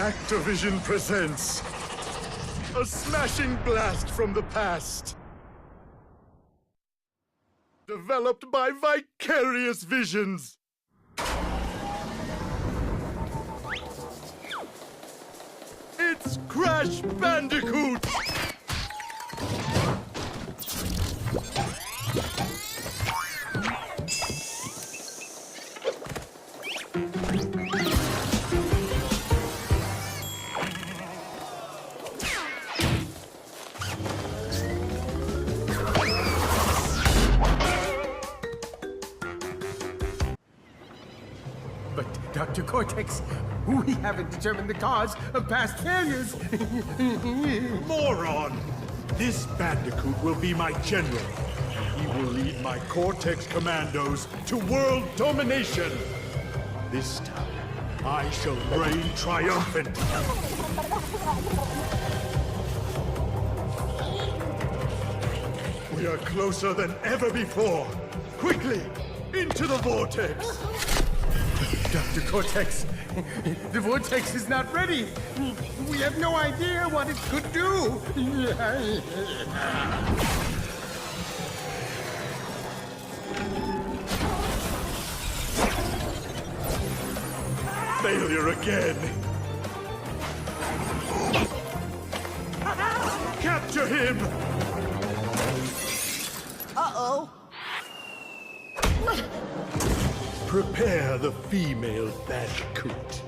Activision presents a smashing blast from the past. Developed by Vicarious Visions. It's Crash Bandicoot! But, Dr. Cortex, we haven't determined the cause of past failures. Moron! This Bandicoot will be my general. He will lead my Cortex commandos to world domination. This time, I shall reign triumphant. We are closer than ever before. Quickly, into the vortex. Dr. Cortex, the vortex is not ready. We have no idea what it could do. Failure again. Capture him! Uh-oh. Prepare the female Bandicoot.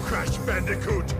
Crash Bandicoot!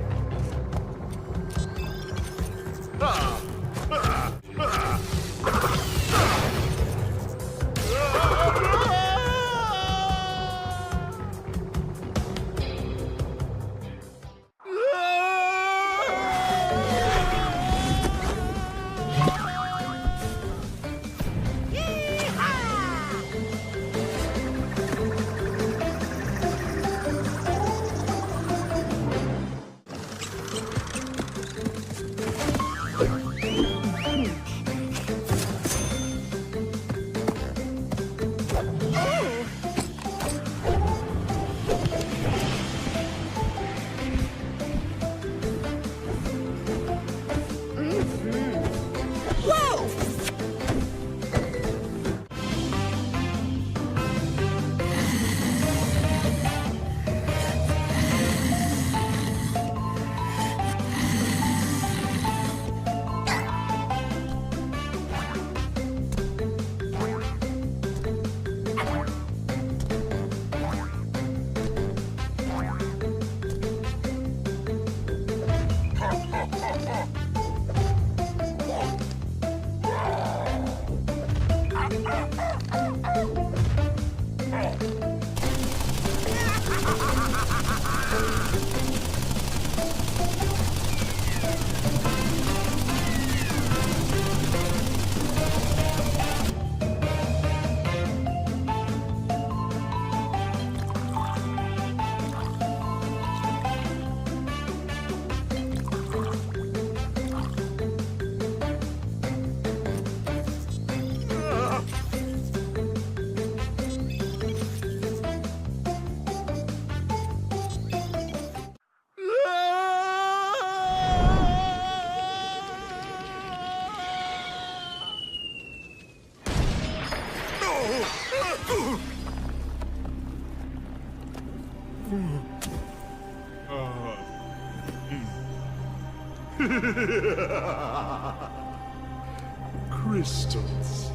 Crystals,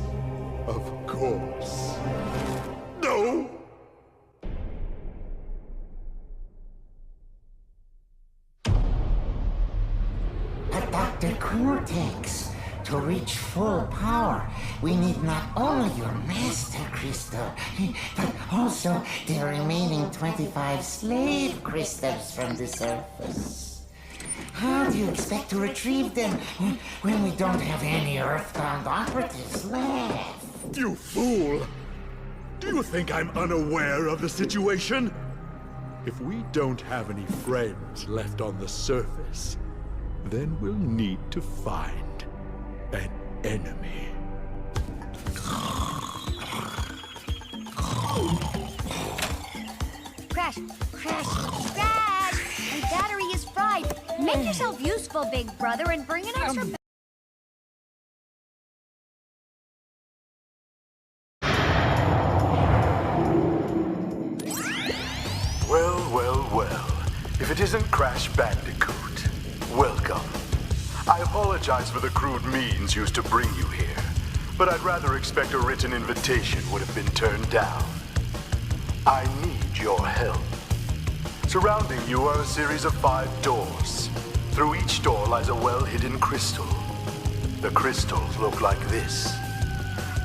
of course. No! But Dr. Cortex, to reach full power, we need not only your master crystal, but also the remaining 25 slave crystals from the surface. How do you expect to retrieve them when we don't have any Earthbound operatives left? You fool! Do you think I'm unaware of the situation? If we don't have any friends left on the surface, then we'll need to find an enemy. Crash! Crash! Crash! My battery is fried. Make yourself useful, big brother, and bring an extra... Well. If it isn't Crash Bandicoot, welcome. I apologize for the crude means used to bring you here, but I'd rather expect a written invitation would have been turned down. I need your help. Surrounding you are a series of 5 doors. Through each door lies a well-hidden crystal. The crystals look like this.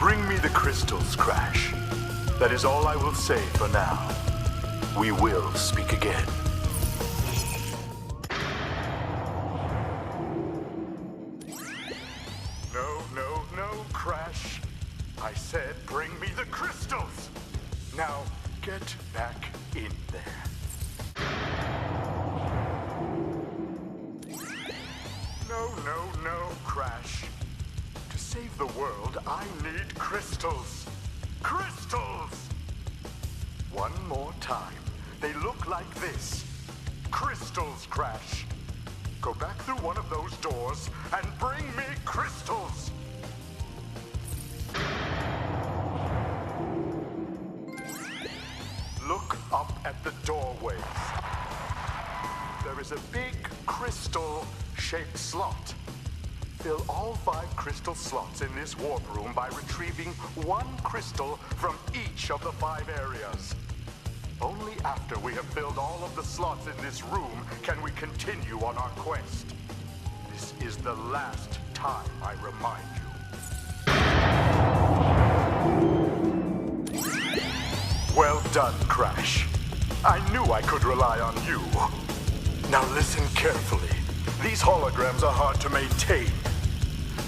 Bring me the crystals, Crash. That is all I will say for now. We will speak again. No, Crash. I said bring me the crystals. Now, get back in there. No, Crash. To save the world, I need crystals. Crystals! One more time. They look like this. Crystals, Crash. Go back through one of those doors and bring me crystals. Look up at the doorways. There is a big crystal-shaped slot. Fill all 5 crystal slots in this warp room by retrieving 1 crystal from each of the 5 areas. Only after we have filled all of the slots in this room can we continue on our quest. This is the last time I remind you. Well done, Crash. I knew I could rely on you. Now listen carefully. These holograms are hard to maintain.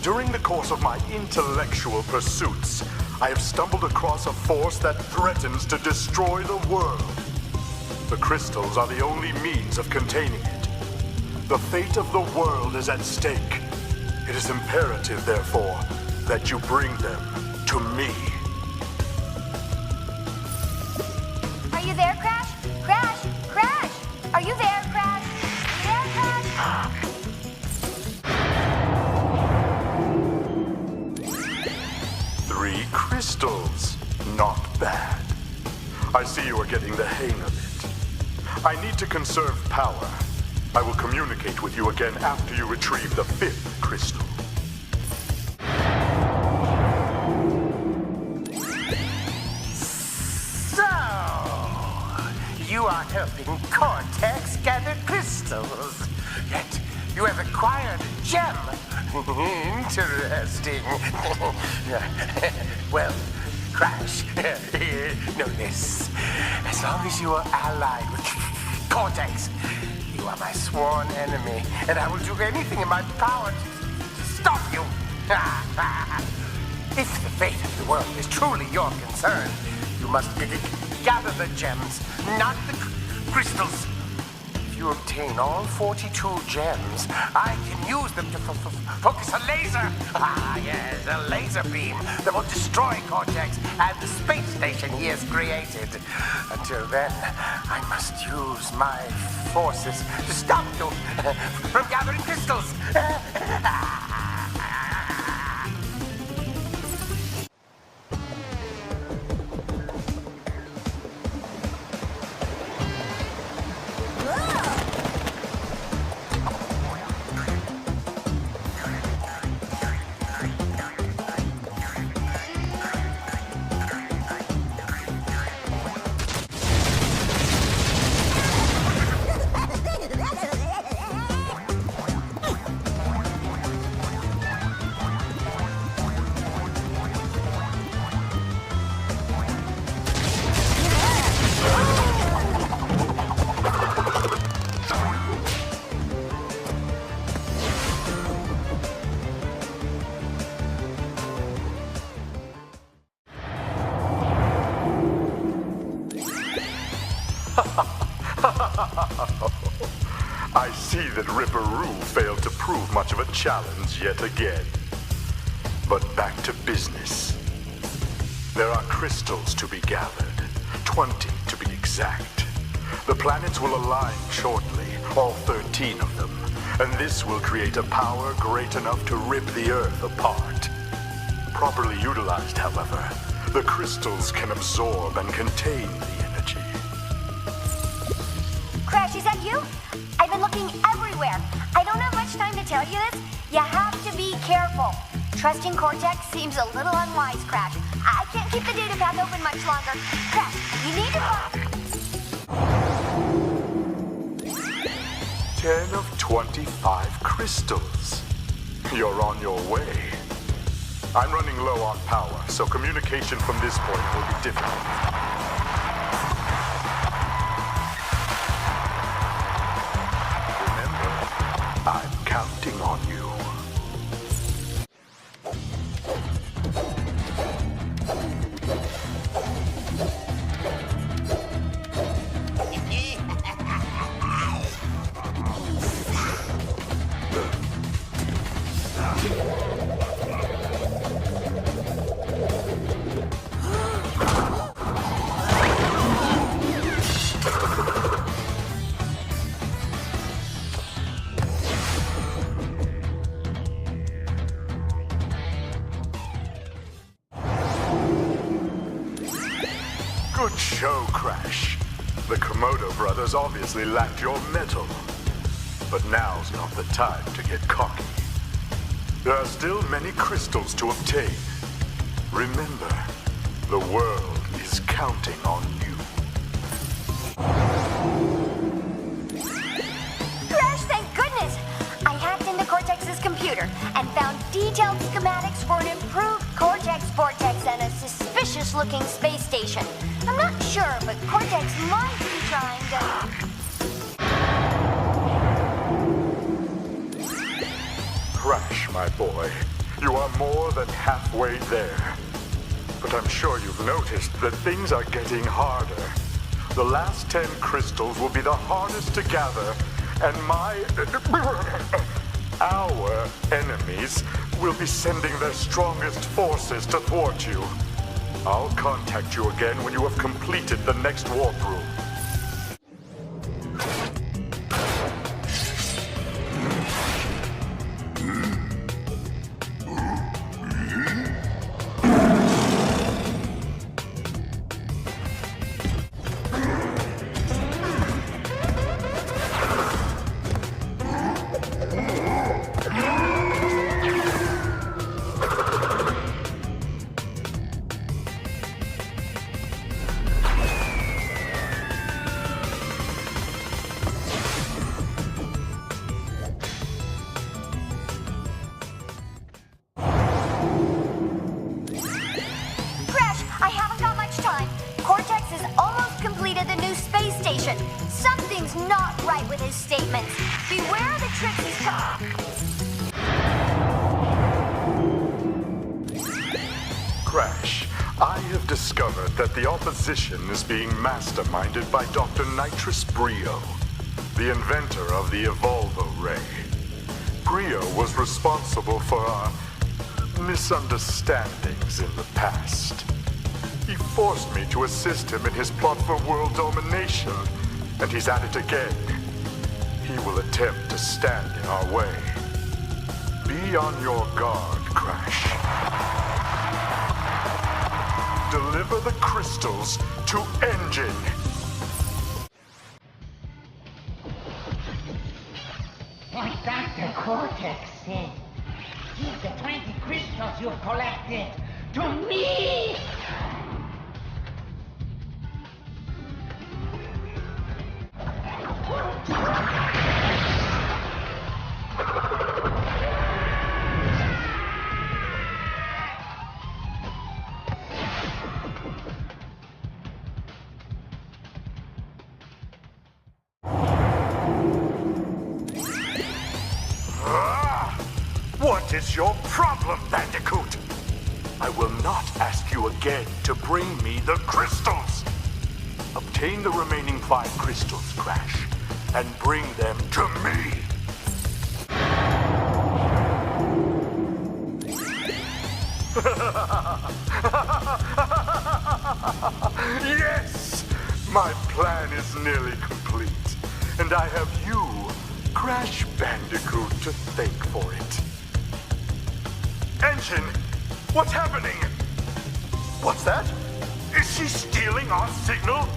During the course of my intellectual pursuits, I have stumbled across a force that threatens to destroy the world. The crystals are the only means of containing it. The fate of the world is at stake. It is imperative, therefore, that you bring them to me. Are you there, Crash? Crash! Crash! Are you there, Crash? Are you there, Crash? 3 crystals. Not bad. I see you are getting the hang of it. I need to conserve power. I will communicate with you again after you retrieve the 5th crystal. So, you are helping Cortex gather crystals. Yet, you have acquired a gem. Interesting. Well, Crash, know this. As long as you are allied with Cortex, you are my sworn enemy, and I will do anything in my power to stop you. If the fate of the world is truly your concern, you must gather the gems, not the crystals. If you obtain all 42 gems, I can use them to focus a laser. Yes, a laser beam that will destroy Cortex and the space station he has created. Until then, I must use my forces to stop you from gathering crystals. I see that Ripperoo failed to prove much of a challenge yet again. But back to business. There are crystals to be gathered, 20 to be exact. The planets will align shortly, all 13 of them, and this will create a power great enough to rip the Earth apart. Properly utilized, however, the crystals can absorb and contain the energy. Crash, is that you? I've been looking everywhere. I don't have much time to tell you this. You have to be careful. Trusting Cortex seems a little unwise, Crash. I can't keep the data path open much longer. Crash, you need to... 10 of 25 crystals. You're on your way. I'm running low on power, so communication from this point will be difficult. Remember, I'm counting on you. Good show, Crash. The Komodo brothers obviously lacked your mettle. But now's not the time to get cocky. There are still many crystals to obtain. Remember, the world is counting on you. Crash, thank goodness! I hacked into Cortex's computer and found detailed schematics for an improved Cortex Vortex and a suspicious-looking space station. I'm not sure, but Cortex might be trying to... Crash, my boy, you are more than halfway there. But I'm sure you've noticed that things are getting harder. The last 10 crystals will be the hardest to gather, and our enemies will be sending their strongest forces to thwart you. I'll contact you again when you have completed the next warp room. Something's not right with his statements. Beware the tricks he's Crash, I have discovered that the opposition is being masterminded by Dr. Nitrous Brio, the inventor of the Evolvo Ray. Brio was responsible for our misunderstandings in the past. He forced me to assist him in his plot for world domination, and he's at it again. He will attempt to stand in our way. Be on your guard, Crash. Deliver the crystals to Engine. Like Dr. Cortex said, give the 20 crystals you've collected to me! What is your problem, Bandicoot? I will not ask you again to bring me the crystals. Obtain the remaining 5 crystals, Crash, and bring them to me. Yes! My plan is nearly complete, and I have you, Crash Bandicoot, to thank for it. Engine, what's happening? What's that? Is she stealing our signal?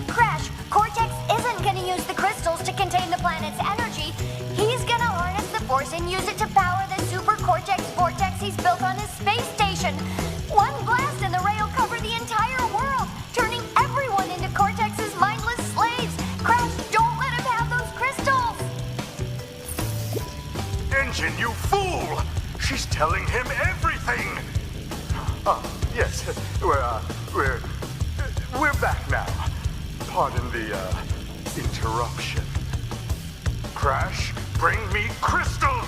Crash, Cortex isn't gonna use the crystals to contain the planet's energy. He's gonna harness the force and use it to power the super Cortex vortex he's built on his space station. One blast and the ray will cover the entire world, turning everyone into Cortex's mindless slaves. Crash, don't let him have those crystals! Engine, you fool! She's telling him everything! Yes, we're back now. Pardon the, interruption. Crash, bring me crystals!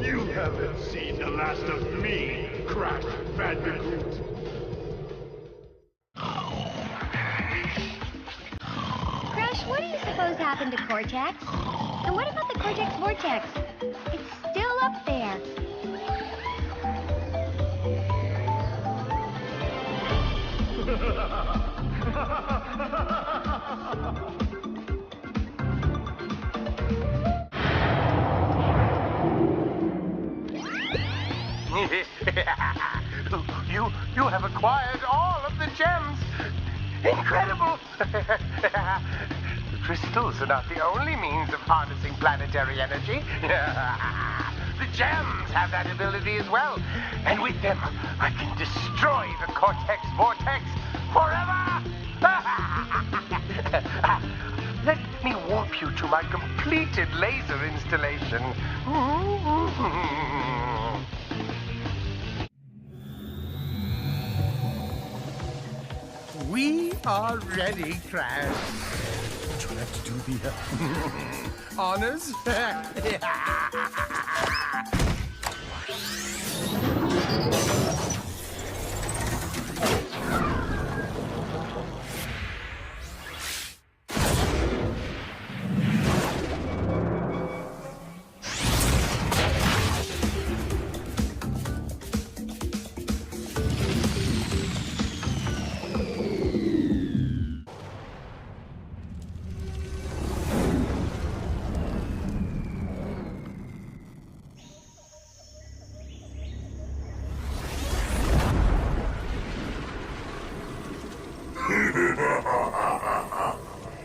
You haven't seen the last of me, Crash Bandicoot. Crash, what do you suppose happened to Cortex? And what about the Cortex vortex? It's still up there. You have acquired all of the gems. Incredible! The crystals are not the only means of harnessing planetary energy. The gems have that ability as well. And with them, I can destroy the Cortex vortex forever! Let me warp you to my completed laser installation. We are ready, Crash. Would you like to do the honors?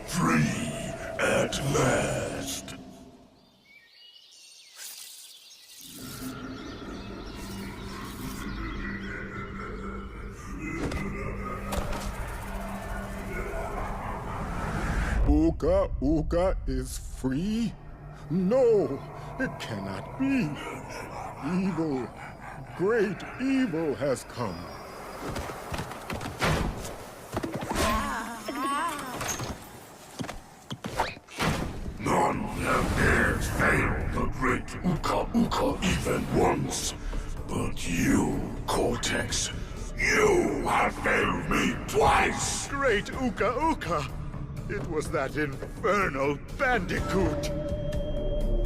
Free at last. Uka is free? No, it cannot be. Evil, great evil has come. None have dared fail the great Uka even once. But you, Cortex, you have failed me twice! Great Uka! It was that infernal Bandicoot!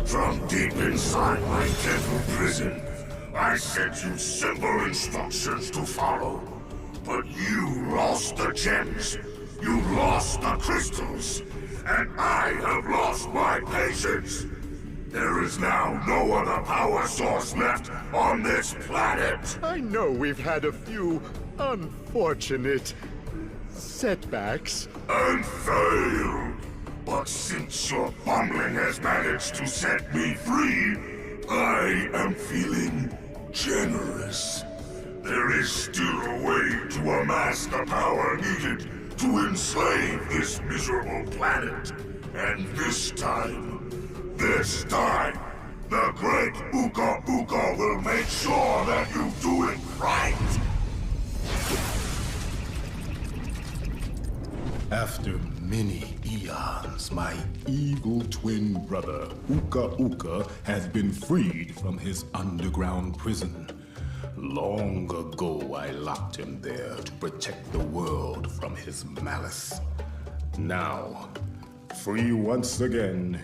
From deep inside my devil prison, I sent you simple instructions to follow. But you lost the gems, you lost the crystals, and I have lost my patience. There is now no other power source left on this planet. I know we've had a few unfortunate setbacks. And failed. But since your bumbling has managed to set me free, I am feeling generous. There is still a way to amass the power needed to enslave this miserable planet. And this time, the great Uka Uka will make sure that you do it right! After many eons, my evil twin brother, Uka Uka, has been freed from his underground prison. Long ago, I locked him there to protect the world from his malice. Now, free once again,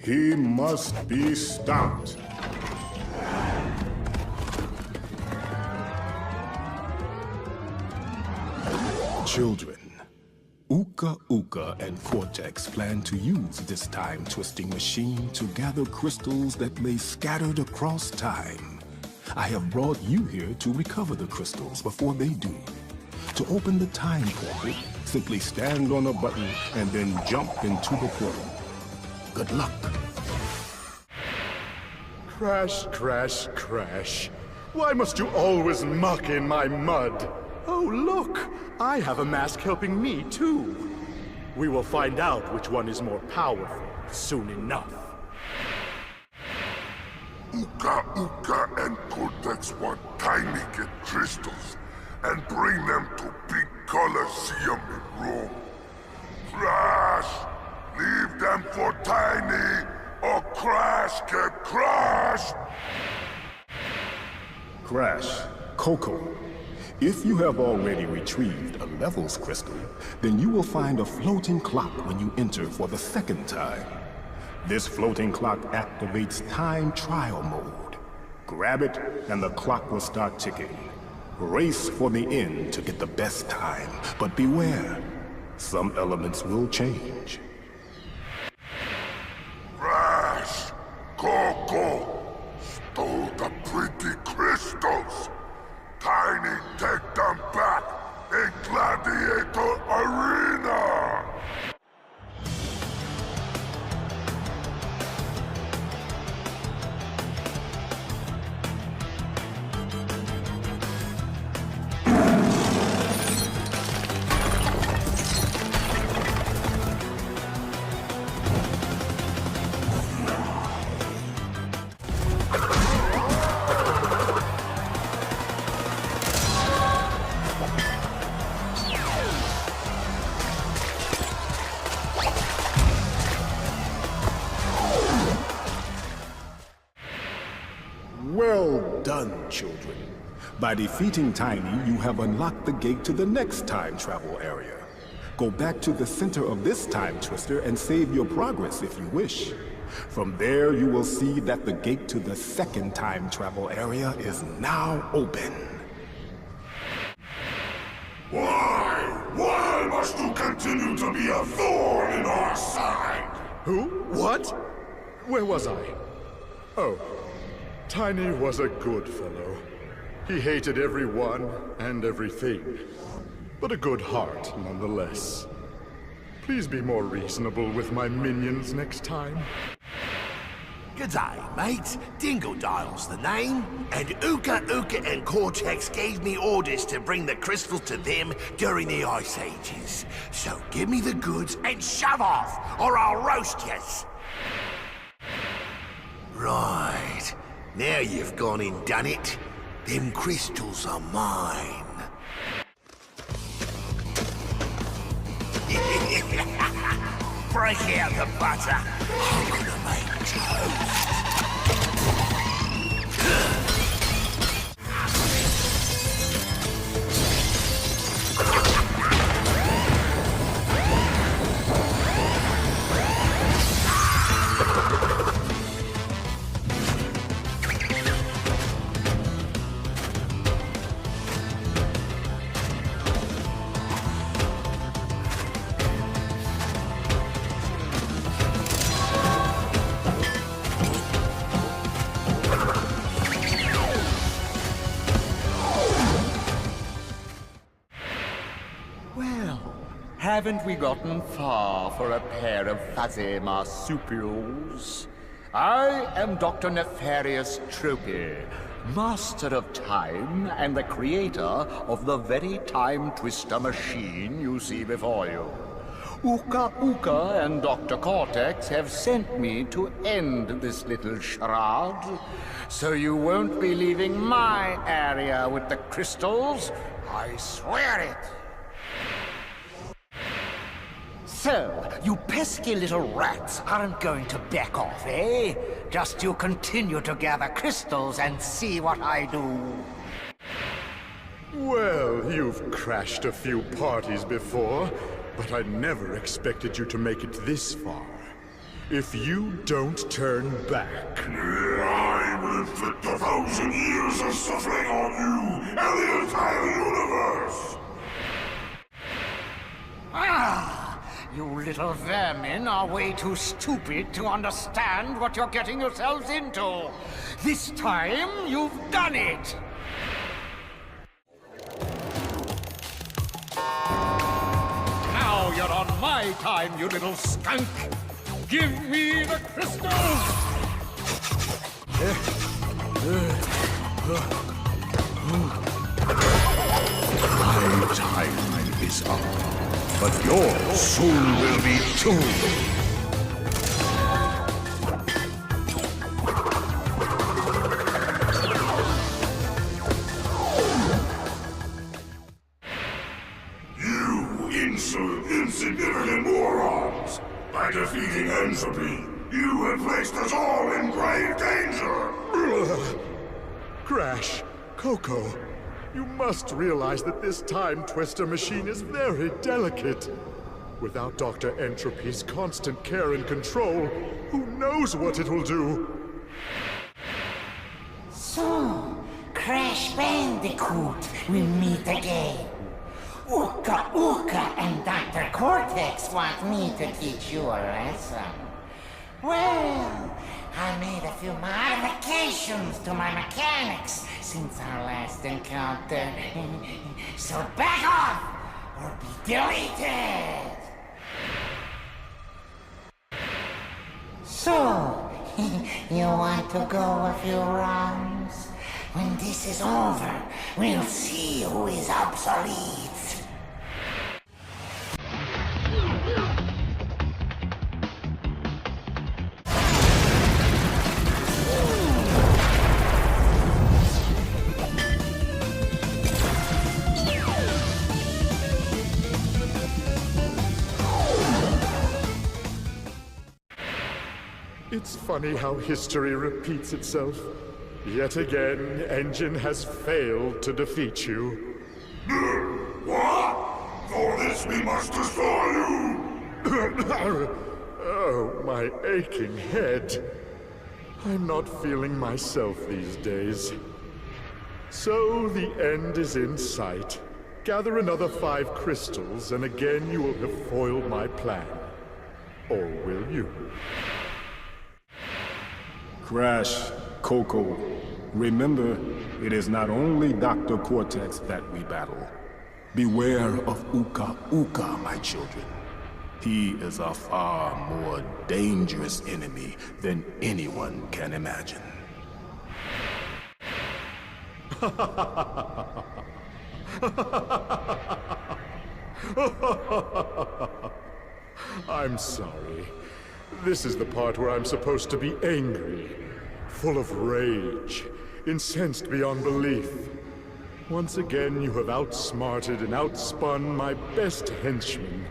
he must be stopped. Children, Uka Uka and Cortex plan to use this time-twisting machine to gather crystals that lay scattered across time. I have brought you here to recover the crystals before they do. To open the time portal, simply stand on a button and then jump into the portal. Good luck. Crash, crash, crash. Why must you always muck in my mud? Oh, look! I have a mask helping me, too. We will find out which one is more powerful soon enough. Uka Uka and Cortex want Tiny get crystals and bring them to Big Colosseum in Rome. Crash! Leave them for Tiny, or Crash get crushed! Crash, Coco. If you have already retrieved a levels crystal, then you will find a floating clock when you enter for the second time. This floating clock activates time trial mode. Grab it, and the clock will start ticking. Race for the end to get the best time, but beware, some elements will change. Crash! Coco! Stole the pretty crystals! Tiny, take them back in Gladiator Arena! Well done, children. By defeating Tiny, you have unlocked the gate to the next time travel area. Go back to the center of this time twister and save your progress if you wish. From there, you will see that the gate to the second time travel area is now open. Why must you continue to be a thorn in our side? Who? What? Where was I? Oh, Tiny was a good fellow. He hated everyone and everything, but a good heart nonetheless. Please be more reasonable with my minions next time. G'day, mate. Dingledile's the name, and Uka Uka and Cortex gave me orders to bring the crystals to them during the Ice Ages. So give me the goods and shove off, or I'll roast yous. Right. Now you've gone and done it. Them crystals are mine. Break out the butter. I'm gonna make toast. Haven't we gotten far for a pair of fuzzy marsupials? I am Dr. Nefarious Tropy, master of time and the creator of the very time twister machine you see before you. Uka Uka and Dr. Cortex have sent me to end this little charade, so you won't be leaving my area with the crystals. I swear it. So, you pesky little rats aren't going to back off, eh? Just you continue to gather crystals and see what I do. Well, you've crashed a few parties before, but I never expected you to make it this far. If you don't turn back... I will inflict 1,000 years of suffering on you and the entire universe! You little vermin are way too stupid to understand what you're getting yourselves into. This time, you've done it! Now you're on my time, you little skunk! Give me the crystals! My time is up, but yours soon will be too. Insignificant morons! By defeating entropy, you have placed us all in grave danger! Crash, Coco, you must realize that this time twister machine is very delicate. Without Dr. Entropy's constant care and control, who knows what it will do? So, Crash Bandicoot, we meet again. Uka Uka and Dr. Cortex want me to teach you a lesson. Well, I made a few modifications to my mechanics since our last encounter. So back off or be deleted! So, you want to go a few rounds? When this is over, we'll see who is obsolete. It's funny how history repeats itself. Yet again, Engine has failed to defeat you. What? For this we must destroy you! Oh, my aching head. I'm not feeling myself these days. So the end is in sight. Gather another 5 crystals, and again you will have foiled my plan. Or will you? Crash, Coco, remember, it is not only Dr. Cortex that we battle. Beware of Uka Uka, my children. He is a far more dangerous enemy than anyone can imagine. I'm sorry. This is the part where I'm supposed to be angry, full of rage, incensed beyond belief. Once again, you have outsmarted and outspun my best henchman.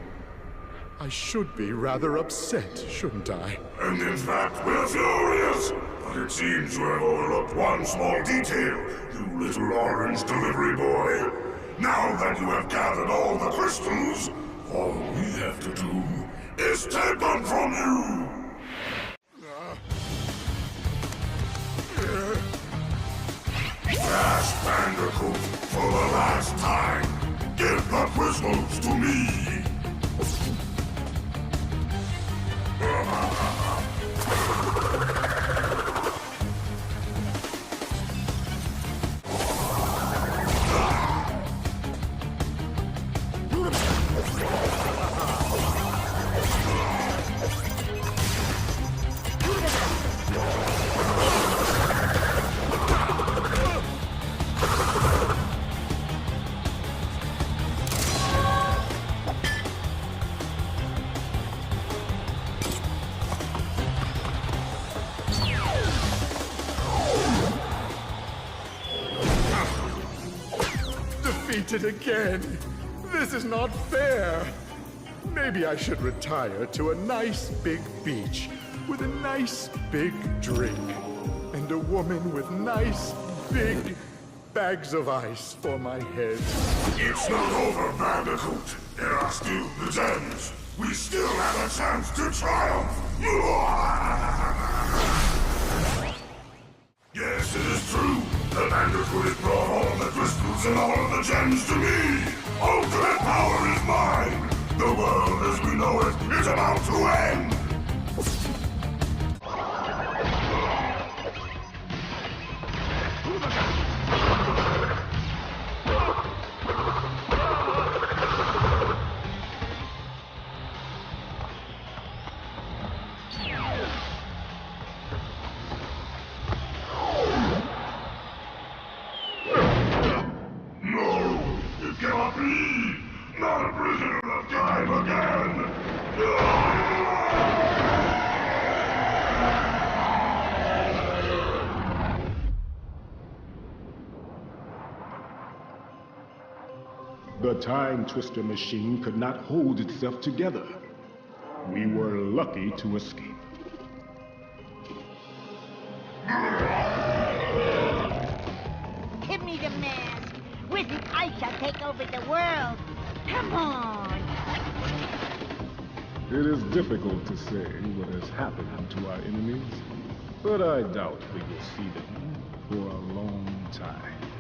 I should be rather upset, shouldn't I? And in fact, we're furious! But it seems you have overlooked one small detail, you little orange delivery boy. Now that you have gathered all the crystals, all we have to do is take them from you! Crash Bandicoot, for the last time, give the crystals to me! it again. This is not fair. Maybe I should retire to a nice big beach with a nice big drink and a woman with nice big bags of ice for my head. It's not over, Bandicoot. There are still the gems. We still have a chance to triumph. Yes, it is true. The Bandicoot has brought all the crystals and all of the gems to me. Ultimate power is mine. The world as we know it is about to end. Not a prisoner of time again! The Time Twister machine could not hold itself together. We were lucky to escape. Give me the mask! With it, I shall take over the world! Come on! It is difficult to say what has happened to our enemies, but I doubt we will see them for a long time.